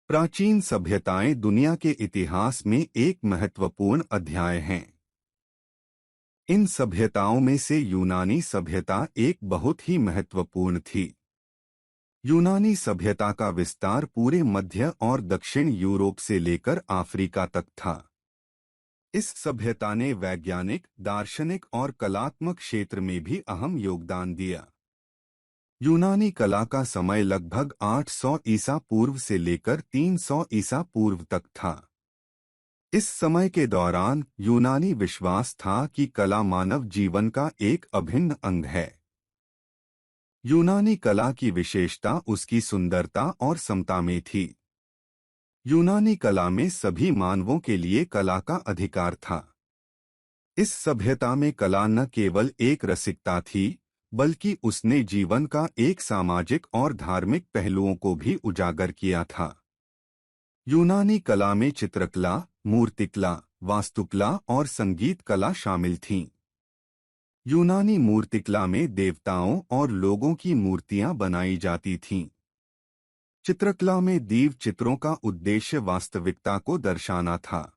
प्राचीन सभ्यताएं दुनिया के इतिहास में एक महत्वपूर्ण अध्याय हैं। इन सभ्यताओं में से यूनानी सभ्यता एक बहुत ही महत्वपूर्ण थी। यूनानी सभ्यता का विस्तार पूरे मध्य और दक्षिण यूरोप से लेकर अफ्रीका तक था। इस सभ्यता ने वैज्ञानिक, दार्शनिक और कलात्मक क्षेत्र में भी अहम योगदान दिया। यूनानी कला का समय लगभग 800 ईसा पूर्व से लेकर 300 ईसा पूर्व तक था। इस समय के दौरान यूनानी विश्वास था कि कला मानव जीवन का एक अभिन्न अंग है। यूनानी कला की विशेषता उसकी सुंदरता और समता में थी। यूनानी कला में सभी मानवों के लिए कला का अधिकार था। इस सभ्यता में कला न केवल एक रसिकता थी, बल्कि उसने जीवन का एक सामाजिक और धार्मिक पहलुओं को भी उजागर किया था। यूनानी कला में चित्रकला, मूर्तिकला, वास्तुकला और संगीत कला शामिल थीं। यूनानी मूर्तिकला में देवताओं और लोगों की मूर्तियां बनाई जाती थीं। चित्रकला में दीव चित्रों का उद्देश्य वास्तविकता को दर्शाना था।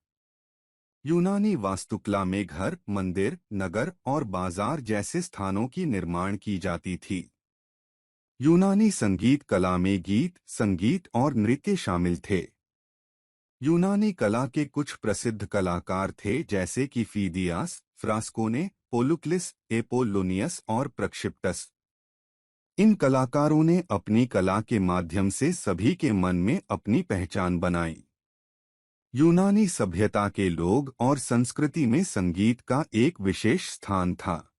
यूनानी वास्तुकला में घर, मंदिर, नगर और बाजार जैसे स्थानों की निर्माण की जाती थी। यूनानी संगीत कला में गीत, संगीत और नृत्य शामिल थे। यूनानी कला के कुछ प्रसिद्ध कलाकार थे जैसे कि फीदियास, फ्रास्कोने, पोलुक्लिस, एपोलोनियस और प्रक्षिप्टस। इन कलाकारों ने अपनी कला के माध्यम से सभी के मन में अपनी पहचान बनाई। यूनानी सभ्यता के लोग और संस्कृति में संगीत का एक विशेष स्थान था।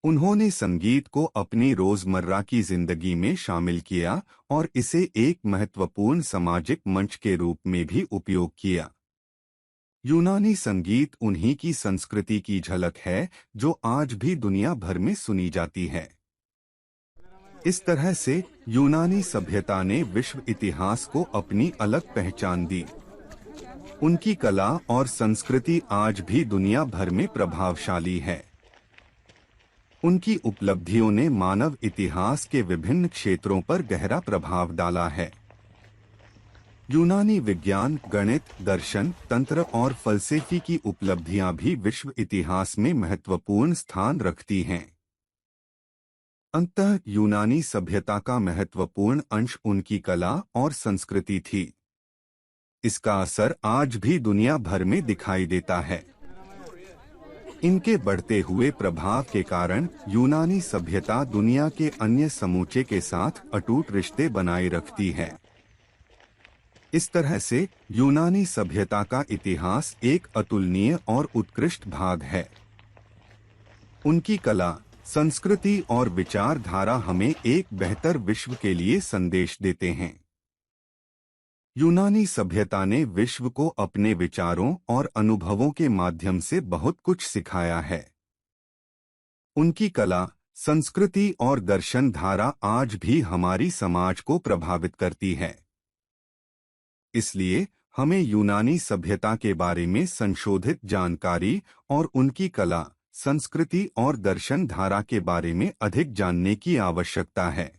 उन्होंने संगीत को अपनी रोजमर्रा की जिंदगी में शामिल किया और इसे एक महत्वपूर्ण सामाजिक मंच के रूप में भी उपयोग किया। यूनानी संगीत उन्हीं की संस्कृति की झलक है जो आज भी दुनिया भर में सुनी जाती है। इस तरह से यूनानी सभ्यता ने विश्व इतिहास को अपनी अलग पहचान दी। उनकी कला और संस्कृति आज भी दुनिया भर में प्रभावशाली है। उनकी उपलब्धियों ने मानव इतिहास के विभिन्न क्षेत्रों पर गहरा प्रभाव डाला है। यूनानी विज्ञान, गणित, दर्शन, तंत्र और फलसफे की उपलब्धियां भी विश्व इतिहास में महत्वपूर्ण स्थान रखती हैं। अंततः यूनानी सभ्यता का महत्वपूर्ण अंश उनकी कला और संस्कृति थी। इसका असर आज भी दुनिया भर में दिखाई देता है। इनके बढ़ते हुए प्रभाव के कारण यूनानी सभ्यता दुनिया के अन्य समूचे के साथ अटूट रिश्ते बनाए रखती है। इस तरह से यूनानी सभ्यता का इतिहास एक अतुलनीय और उत्कृष्ट भाग है। उनकी कला, संस्कृति और विचारधारा हमें एक बेहतर विश्व के लिए संदेश देते हैं। यूनानी सभ्यता ने विश्व को अपने विचारों और अनुभवों के माध्यम से बहुत कुछ सिखाया है। उनकी कला, संस्कृति और दर्शन धारा आज भी हमारी समाज को प्रभावित करती है। इसलिए हमें यूनानी सभ्यता के बारे में संशोधित जानकारी और उनकी कला, संस्कृति और दर्शन धारा के बारे में अधिक जानने की आवश्यकता है।